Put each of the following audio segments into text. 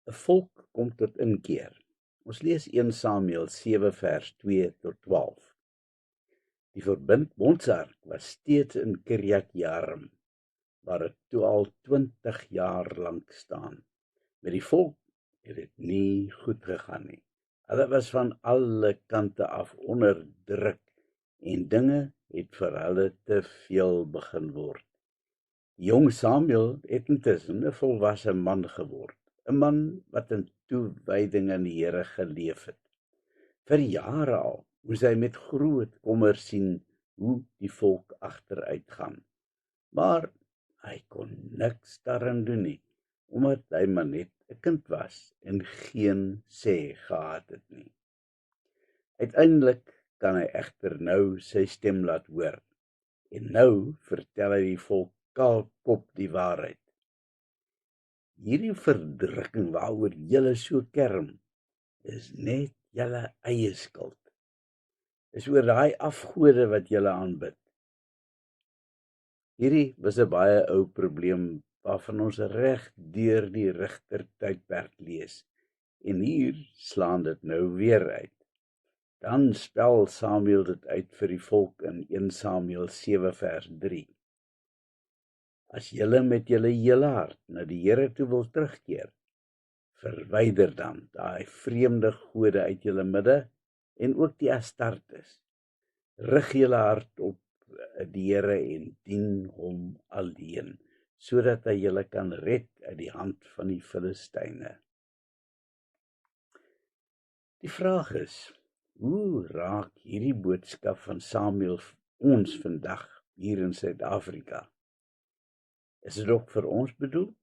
'n volk kom tot inkeer. Ons lees 1 Samuel 7 vers 2 tot 12. Die verbondsark was steeds in Kirjat Jearim, waar dit toe al 20 jaar lank staan. Met die volk het dit nie goed gegaan nie. Hulle was van alle kante af onder druk en dinge het vir hulle te veel begin word. Die jong Samuel het intussen 'n volwasse man geword, 'n man wat in toewyding aan die Here geleef het. Vir jare al moes hy met groot kommer sien hoe die volk agteruit gaan. Maar hy kon niks daaraan doen nie, omdat hy maar net 'n kind was en geen sê gehad het nie. Uiteindelik kan hy egter nou sy stem laat hoor. En nou vertel hy die volk kaalkop die waarheid. Hierdie verdrukking waaroor julle so kerm, is net julle eie skuld. Is oor daai afgode wat julle aanbid. Hierdie was 'n baie ou probleem waarvan ons reg deur die Rigtertydperk lees. En hier slaan dit nou weer uit. Dan spel Samuel dit uit vir die volk in 1 Samuel 7 vers 3. As julle met julle hele hart na die Here toe wil terugkeer, verwyder dan daai vreemde gode uit julle midde en ook die Astartes. Rig julle hart op die Here en dien hom alleen, sodat hy julle kan red uit die hand van die Filistyne. Die vraag is, hoe raak hierdie boodskap van Samuel ons vandag hier in Suid-Afrika? Is dit ook vir ons bedoel?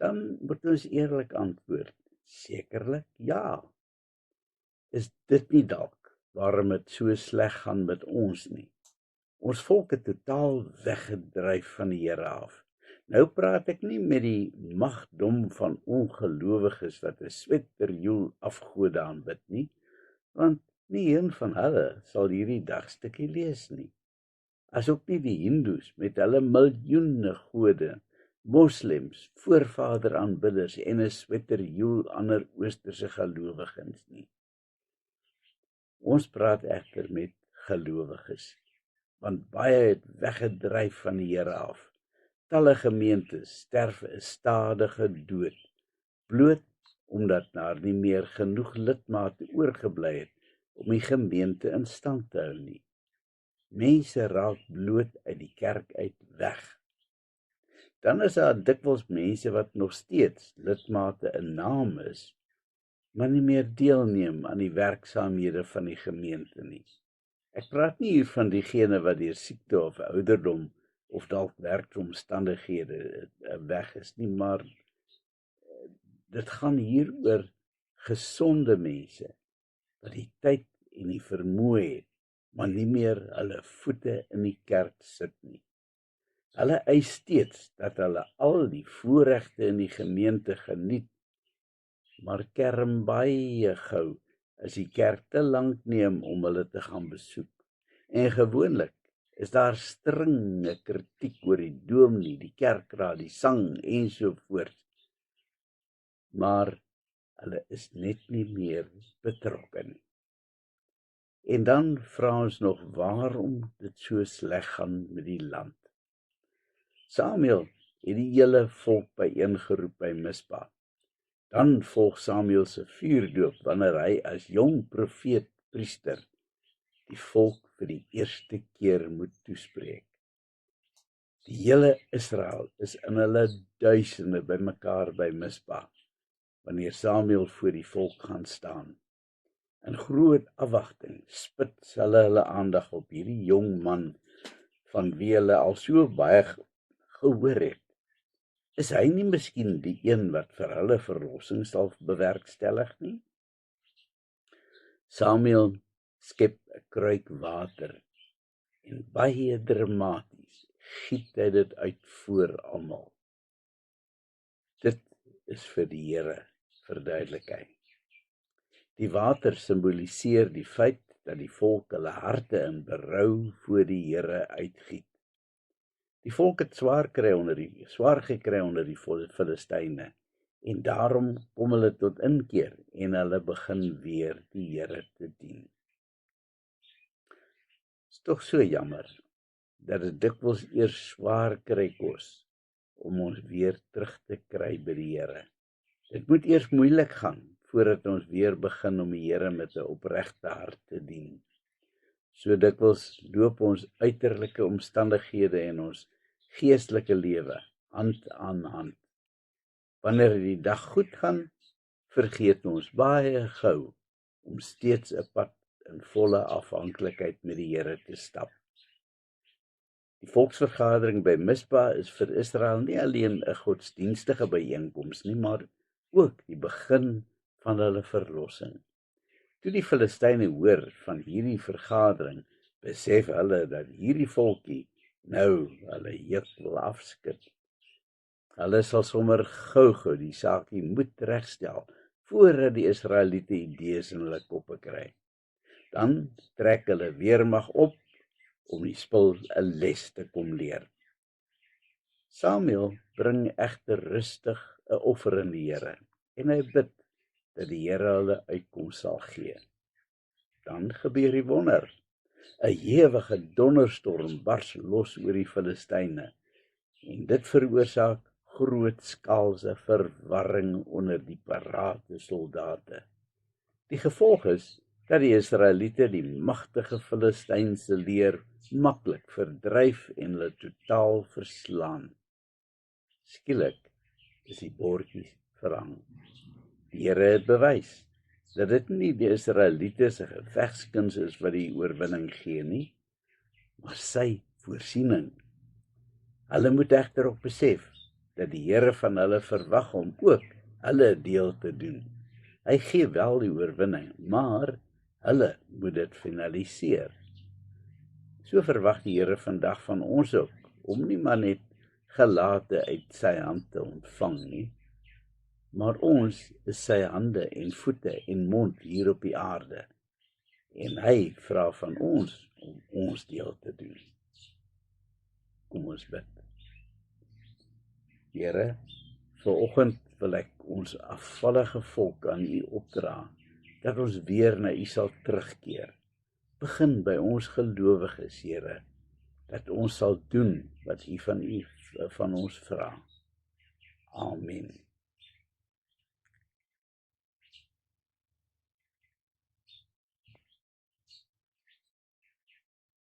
Dan moet ons eerlik antwoord, sekerlik ja. Is dit nie dalk waarom dit so sleg gaan met ons nie? Ons volk het totaal weggedryf van die Here af. Nou praat ek nie met die magdom van ongelowiges wat 'n sweterjoel afgode aanbid nie, want nie een van hulle sal hierdie dagstukkie lees nie. Asook nie die Hindoes met hulle miljoene gode, moslems, voorvaderaanbidders en 'n sweterjoel ander oosterse gelowiges nie. Ons praat egter met gelowiges, want baie het weggedryf van die Here af. Talle gemeentes sterf 'n stadige dood, bloot omdat daar nie meer genoeg lidmate oorgebly het om die gemeente in stand te hou nie. Mense raak bloot uit die kerk uit weg. Dan is daar dikwels mense wat nog steeds lidmate in naam is, maar nie meer deelneem aan die werksaamhede van die gemeente nie. Ek praat nie hier van diegene wat deur siekte of ouderdom of dalk werksomstandighede weg is nie, maar dit gaan hier oor gesonde mense wat die tyd en die vermoë het, maar nie meer hulle voete in die kerk sit nie. Hulle eis steeds dat hulle al die voorregte in die gemeente geniet, maar kerm baie gou as die kerk te lank neem om hulle te gaan besoek. En gewoonlik is daar strenge kritiek oor die dominee, die kerkraad, die sang ensovoorts. Maar hulle is net nie meer betrokke nie. En dan vra ons nog waarom dit so sleg gaan met die land. Samuel het die hele volk byeengeroep by Mispa. Dan volg Samuel se vuurdoop wanneer hy as jong profeet priester die volk vir die eerste keer moet toespreek. Die hele Israel is in hulle duisende bymekaar by Mispa, wanneer Samuel voor die volk gaan staan. In groot afwagting spits hulle aandag op hierdie jong man van wie hulle al so baie gehoor het. Is hy nie miskien die een wat vir hulle verlossing sal bewerkstellig nie? Samuel skep 'n kruik water en baie dramaties giet hy dit uit voor almal. Dit is vir die Here verduidelik hy. Die water simboliseer die feit dat die volk hulle harte in berou voor die Here uitgiet. Die volk het swaar gekry onder die Filistyne En daarom kom hulle tot inkeer en hulle begin weer die Here te dien. Is tog so jammer dat dit dikwels eers swaar kry kos om ons weer terug te kry by die Here. Dit moet eers moeilik gaan voordat ons weer begin om die Here met 'n opregte hart te dien. So dikwels loop ons uiterlike omstandighede en ons geestelike lewe hand aan hand. Wanneer die dag goed gaan, vergeet ons baie gou om steeds 'n pad in volle afhanklikheid met die Here te stap. Die volksvergadering by Mispa is vir Israel nie alleen 'n godsdienstige byeenkoms nie, maar ook die begin van hulle verlossing. Toe die Filistyne hoor van hierdie vergadering, besef hulle dat hierdie volkie nou hulle juk wil afskud. Hulle sal sommer gou die saakie moet regstel voordat die Israeliete idees in hulle koppe kry. Dan trek hulle weermag op om die spul 'n les te kom leer. Samuel bring egter rustig 'n offer in die Here en hy bid dat die Here hulle uitkoms sal gee. Dan gebeur die wonder. 'n Ewige donderstorm bars los oor die Filistyne en dit veroorsaak grootskaalse verwarring onder die parate soldate. Die gevolg is dat die Israeliete die magtige Filistynse leer maklik verdryf en hulle totaal verslaan. Skielik is die bordjie verhang. Die Here het bewys dat dit nie die Israeliete se gevegskuns is wat die oorwinning gee nie, maar sy voorsiening. Hulle moet egter ook besef dat die Here van hulle verwag om ook hulle deel te doen. Hy gee wel die oorwinning, maar hulle moet dit finaliseer. So verwag die Here vandag van ons ook, om nie maar net gelate uit sy hand te ontvang nie, maar ons is sy hande en voete en mond hier op die aarde, en hy vra van ons om ons deel te doen. Kom ons bid. Here, vanoggend wil ek ons afvallige volk aan U opdra, dat ons weer na U sal terugkeer. Begin by ons gelowiges, Here, dat ons sal doen wat U van ons vra. Amen.